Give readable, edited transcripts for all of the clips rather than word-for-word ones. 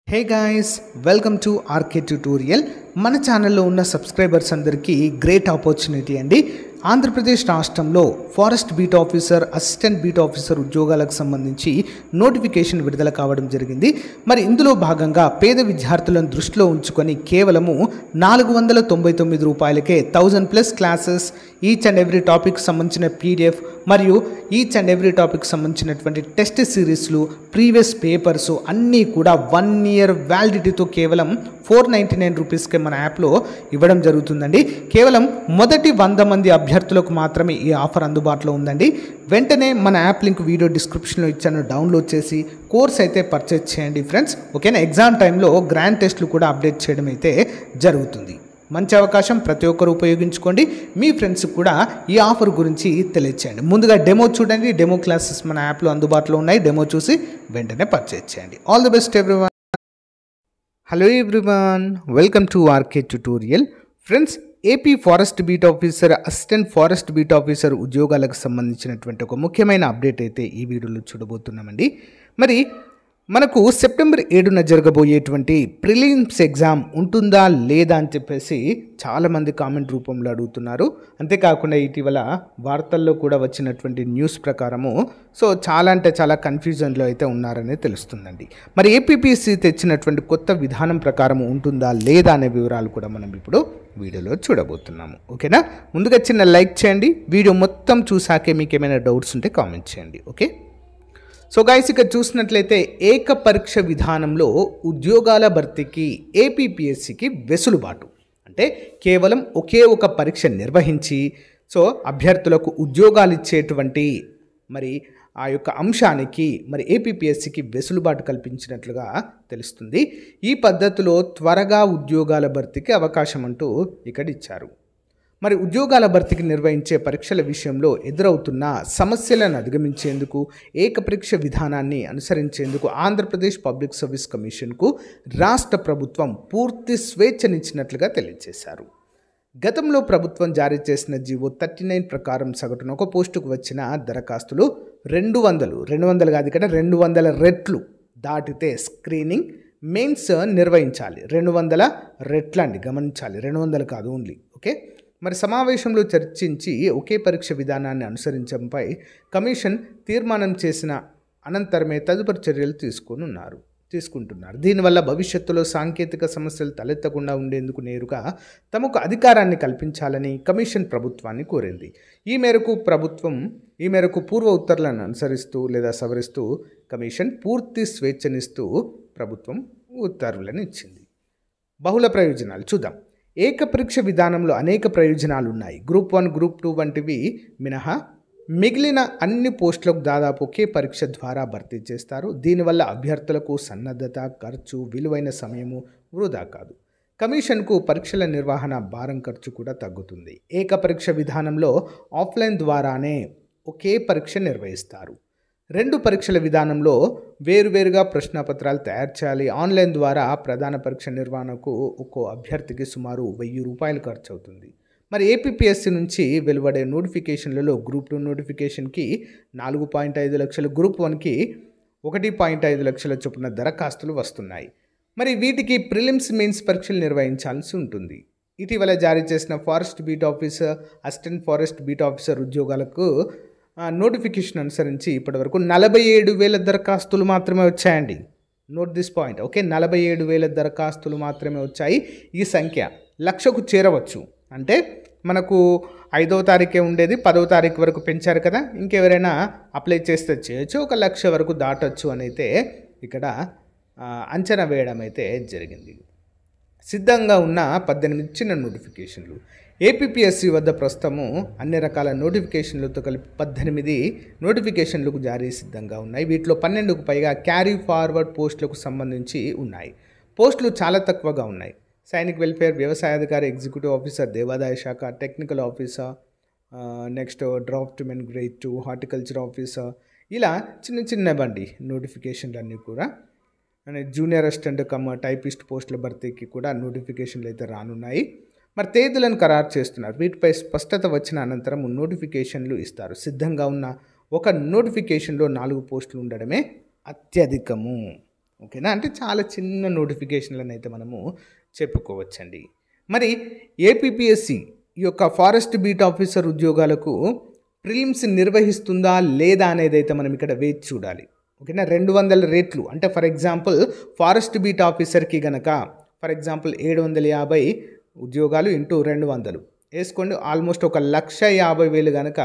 Hey guys, welcome to RK tutorial. మన ఛానల్లో ఉన్న సబ్స్క్రైబర్స్ అందరికీ గ్రేట్ ఆపర్చునిటీ అండి. ఆంధ్రప్రదేశ్ రాష్ట్రంలో forest beat officer, assistant beat officer ఉద్యోగాలకు సంబంధించి నోటిఫికేషన్ విడుదల కావడం జరిగింది. మరి ఇందులో భాగంగా పేద విద్యార్థులను దృష్టిలో ఉంచుకొని కేవలము ₹499కే 1000+ classes, each and every topic సంబంధించిన పీడిఎఫ్ మరియు ఈచ్ అండ్ ఎవ్రీ టాపిక్ సంబంధించినటువంటి టెస్ట్ సిరీస్లు, ప్రీవియస్ పేపర్స్ అన్నీ కూడా 1 ఇయర్ వ్యాలిడిటీతో కేవలం ₹499కే మన యాప్లో ఇవ్వడం జరుగుతుందండి. కేవలం మొదటి 100 మంది అభ్యర్థులకు మాత్రమే ఈ ఆఫర్ అందుబాటులో ఉందండి. వెంటనే మన యాప్ లింక్ వీడియో డిస్క్రిప్షన్లో ఇచ్చాను, డౌన్లోడ్ చేసి కోర్స్ అయితే పర్చేజ్ చేయండి ఫ్రెండ్స్. ఓకేనా? ఎగ్జామ్ టైంలో గ్రాండ్ టెస్ట్లు కూడా అప్డేట్ చేయడం అయితే జరుగుతుంది. మంచి అవకాశం, ప్రతి ఒక్కరు ఉపయోగించుకోండి. మీ ఫ్రెండ్స్కి కూడా ఈ ఆఫర్ గురించి తెలియచేయండి. ముందుగా డెమో చూడండి. డెమో క్లాసెస్ మన యాప్లో అందుబాటులో ఉన్నాయి. డెమో చూసి వెంటనే పర్చేజ్ చేయండి. All the best everyone. Hello everyone, welcome to RK tutorial. Friends, AP forest beat officer, assistant forest beat officer ఉద్యోగాలకు సంబంధించినటువంటి ఒక ముఖ్యమైన అప్డేట్ అయితే ఈ వీడియోలో చూడబోతున్నామండి. మరి మనకు సెప్టెంబర్ 7న జరగబోయేటువంటి ప్రిలిమ్స్ ఎగ్జామ్ ఉంటుందా లేదా అని చెప్పేసి చాలామంది కామెంట్ రూపంలో అడుగుతున్నారు. అంతేకాకుండా ఇటీవల వార్తల్లో కూడా వచ్చినటువంటి న్యూస్ ప్రకారము చాలా అంటే చాలా కన్ఫ్యూజన్లో అయితే ఉన్నారని తెలుస్తుందండి. మరి ఏపీపీఎస్సీ తెచ్చినటువంటి కొత్త విధానం ప్రకారం ఉంటుందా లేదా అనే వివరాలు కూడా మనం ఇప్పుడు వీడియోలో చూడబోతున్నాము. ఓకేనా? ముందుగా చిన్న లైక్ చేయండి. వీడియో మొత్తం చూసాకే మీకు ఏమైనా డౌట్స్ ఉంటే కామెంట్ చేయండి. ఓకే? సో గైస్, ఇక్కడ చూసినట్లయితే ఏక పరీక్ష విధానంలో ఉద్యోగాల భర్తీకి ఏపీపీఎస్సీకి వెసులుబాటు. అంటే కేవలం ఒకే ఒక పరీక్ష నిర్వహించి అభ్యర్థులకు ఉద్యోగాలు ఇచ్చేటువంటి మరి ఆ యొక్క అంశానికి మరి ఏపీపీఎస్సీకి వెసులుబాటు కల్పించినట్లుగా తెలుస్తుంది. ఈ పద్ధతిలో త్వరగా ఉద్యోగాల భర్తీకి అవకాశం అంటూ ఇక్కడ ఇచ్చారు. మరి ఉద్యోగాల భర్తీకి నిర్వహించే పరీక్షల విషయంలో ఎదురవుతున్న సమస్యలను అధిగమించేందుకు ఏకపరీక్ష విధానాన్ని అనుసరించేందుకు ఆంధ్రప్రదేశ్ పబ్లిక్ సర్వీస్ కమిషన్కు రాష్ట్ర ప్రభుత్వం పూర్తి స్వేచ్ఛనిచ్చినట్లుగా తెలియజేశారు. గతంలో ప్రభుత్వం జారీ చేసిన జీవో 39 ప్రకారం సగటున ఒక పోస్టుకు వచ్చిన దరఖాస్తులు 200 కాదు, ఇక్కడ 200 రెట్లు దాటితే స్క్రీనింగ్, మెయిన్స్ నిర్వహించాలి. 200 రెట్లండి, గమనించాలి. 200 కాదు ఓన్లీ. ఓకే? మరి సమావేశంలో చర్చించి ఒకే పరీక్ష విధానాన్ని అనుసరించడంపై కమిషన్ తీర్మానం చేసిన అనంతరమే తదుపరి చర్యలు తీసుకుంటున్నారు. దీనివల్ల భవిష్యత్తులో సాంకేతిక సమస్యలు తలెత్తకుండా ఉండేందుకు నేరుగా తమకు అధికారాన్ని కల్పించాలని కమిషన్ ప్రభుత్వాన్ని కోరింది. ఈ మేరకు పూర్వ ఉత్తర్వులను అనుసరిస్తూ లేదా సవరిస్తూ కమిషన్ పూర్తి స్వేచ్ఛనిస్తూ ప్రభుత్వం ఉత్తర్వులను ఇచ్చింది. బహుళ ప్రయోజనాలు చూద్దాం. ఏకపరీక్ష విధానంలో అనేక ప్రయోజనాలు ఉన్నాయి. గ్రూప్ 1, గ్రూప్ 2 వంటివి మినహా మిగిలిన అన్ని పోస్టులకు దాదాపు ఒకే పరీక్ష ద్వారా భర్తీ చేస్తారు. దీనివల్ల అభ్యర్థులకు సన్నద్ధత, ఖర్చు, విలువైన సమయము వృధా కాదు. కమిషన్కు పరీక్షల నిర్వహణ భారం, ఖర్చు కూడా తగ్గుతుంది. ఏకపరీక్ష విధానంలో ఆఫ్లైన్ ద్వారానే ఒకే పరీక్ష నిర్వహిస్తారు. 2 పరీక్షల విధానంలో వేరువేరుగా ప్రశ్నపత్రాలు తయారు చేయాలి. ఆన్లైన్ ద్వారా ప్రధాన పరీక్ష నిర్వహణకు ఒక్కో అభ్యర్థికి సుమారు ₹1000 ఖర్చు అవుతుంది. మరి ఏపీపీఎస్సీ నుంచి వెలువడే నోటిఫికేషన్లలో గ్రూప్ 2 నోటిఫికేషన్కి 4.5 లక్షలు, గ్రూప్ 1కి 1.5 లక్షల చొప్పున దరఖాస్తులు వస్తున్నాయి. మరి వీటికి ప్రిలిమ్స్, మెయిన్స్ పరీక్షలు నిర్వహించాల్సి ఉంటుంది. ఇటీవల జారీ చేసిన forest beat officer, assistant forest beat officer ఉద్యోగాలకు నోటిఫికేషన్ అనుసరించి ఇప్పటివరకు 47,000 దరఖాస్తులు మాత్రమే వచ్చాయండి. Note this point. ఓకే? 47,000 దరఖాస్తులు మాత్రమే వచ్చాయి. ఈ సంఖ్య 1,00,000కు చేరవచ్చు. అంటే మనకు 5వ తారీఖే ఉండేది, 10వ తారీఖు వరకు పెంచారు కదా. ఇంకెవరైనా అప్లై చేస్తే చేయొచ్చు, 1,00,000 వరకు దాటొచ్చు అని అయితే ఇక్కడ అంచనా వేయడం అయితే జరిగింది. సిద్ధంగా ఉన్న 18 చిన్న నోటిఫికేషన్లు. ఏపీపీఎస్సీ వద్ద ప్రస్తుతము అన్ని రకాల నోటిఫికేషన్లతో కలిపి 18 నోటిఫికేషన్లకు జారీ సిద్ధంగా ఉన్నాయి. వీటిలో 12కు పైగా క్యారీ ఫార్వర్డ్ పోస్టులకు సంబంధించి ఉన్నాయి. పోస్టులు చాలా తక్కువగా ఉన్నాయి. సైనిక్ వెల్ఫేర్, వ్యవసాయాధికారి, ఎగ్జిక్యూటివ్ ఆఫీసర్, దేవాదాయ శాఖ, technical officer, next draughtsmen grade 2, horticulture officer, ఇలా చిన్నవండి నోటిఫికేషన్లు అన్నీ కూడా. జూనియర్ అసిస్టెంట్ టైపిస్ట్ పోస్టుల భర్తీకి కూడా నోటిఫికేషన్లు అయితే రానున్నాయి. మరి తేదీలను ఖరారు చేస్తున్నారు. వీటిపై స్పష్టత వచ్చిన అనంతరం నోటిఫికేషన్లు ఇస్తారు. సిద్ధంగా ఉన్న ఒక నోటిఫికేషన్లో 4 పోస్టులు ఉండడమే అత్యధికము. ఓకేనా, అంటే చాలా చిన్న నోటిఫికేషన్లను అయితే మనము చెప్పుకోవచ్చండి. మరి ఏపీపీఎస్సి ఈ యొక్క ఫారెస్ట్ బీట్ ఆఫీసర్ ఉద్యోగాలకు ప్రిలిమ్స్ నిర్వహిస్తుందా లేదా అనేది అయితే మనం ఇక్కడ వేచి చూడాలి. ఓకేనా, 200 రేట్లు అంటే ఫర్ ఎగ్జాంపుల్ ఫారెస్ట్ బీట్ ఆఫీసర్కి గనక ఫర్ ఎగ్జాంపుల్ 750 ఉద్యోగాలు ఇంటూ 200 వేసుకోండి, ఆల్మోస్ట్ 1,50,000 కనుక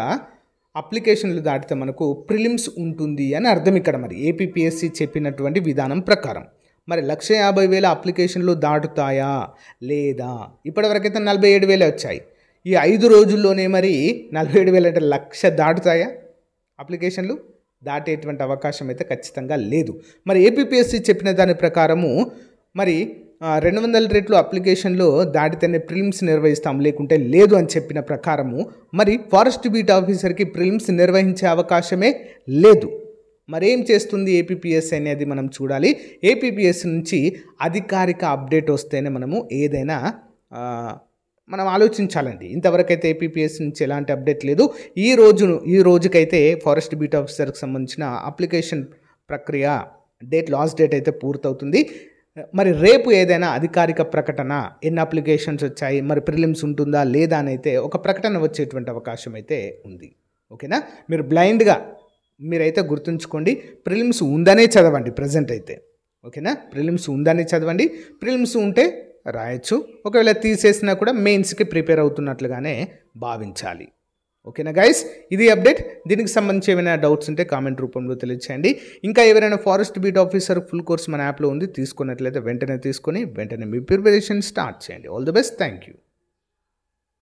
అప్లికేషన్లు దాటితే మనకు ప్రిలిమ్స్ ఉంటుంది అని అర్థం ఇక్కడ. మరి ఏపీపీఎస్సి చెప్పినటువంటి విధానం ప్రకారం మరి 1,50,000 అప్లికేషన్లు దాటుతాయా లేదా? ఇప్పటివరకైతే 47,000 వచ్చాయి. ఈ 5 రోజుల్లోనే మరి 47,000 అంటే 1,00,000 దాటుతాయా? అప్లికేషన్లు దాటేటువంటి అవకాశం అయితే ఖచ్చితంగా లేదు. మరి ఏపీపీఎస్సి చెప్పిన దాని ప్రకారము మరి 200 రేట్లు అప్లికేషన్లో దాటితేనే ప్రిలిమ్స్ నిర్వహిస్తాం, లేకుంటే లేదు అని చెప్పిన ప్రకారము మరి ఫారెస్ట్ బీట్ ఆఫీసర్కి ప్రిలిమ్స్ నిర్వహించే అవకాశమే లేదు. మరేం చేస్తుంది ఏపీపీఎస్సి అనేది మనం చూడాలి. ఏపీపీఎస్సి నుంచి అధికారిక అప్డేట్ వస్తేనే మనము ఏదైనా మనం ఆలోచించాలండి. ఇంతవరకు అయితే ఏపీపీఎస్సి నుంచి ఎలాంటి అప్డేట్ లేదు. ఈ రోజుకైతే ఫారెస్ట్ బీట్ ఆఫీసర్కి సంబంధించిన అప్లికేషన్ ప్రక్రియ లాస్ట్ డేట్ అయితే పూర్తవుతుంది. మరి రేపు ఏదైనా అధికారిక ప్రకటన ఎన్ని అప్లికేషన్స్ వచ్చాయి, మరి ప్రిలిమ్స్ ఉంటుందా లేదా అని అయితే ఒక ప్రకటన వచ్చేటువంటి అవకాశం అయితే ఉంది. ఓకేనా, మీరు బ్లైండ్గా మీరైతే గుర్తుంచుకోండి, ప్రిలిమ్స్ ఉందనే చదవండి ప్రజెంట్ అయితే. ఓకేనా, ప్రిలిమ్స్ ఉందని చదవండి. ప్రిలిమ్స్ ఉంటే రాయొచ్చు, ఒకవేళ తీసేసినా కూడా మెయిన్స్కి ప్రిపేర్ అవుతున్నట్లుగానే భావించాలి. ఓకేనా గైస్, ఇది అప్డేట్. దీనికి సంబంధించి ఏమైనా డౌట్స్ ఉంటే కామెంట్ రూపంలో తెలియచేయండి. ఇంకా ఎవరైనా forest beat officer full course మన యాప్లో ఉంది, తీసుకున్నట్లయితే వెంటనే తీసుకొని వెంటనే మీ ప్రిపరేషన్ స్టార్ట్ చేయండి. All the best, thank you.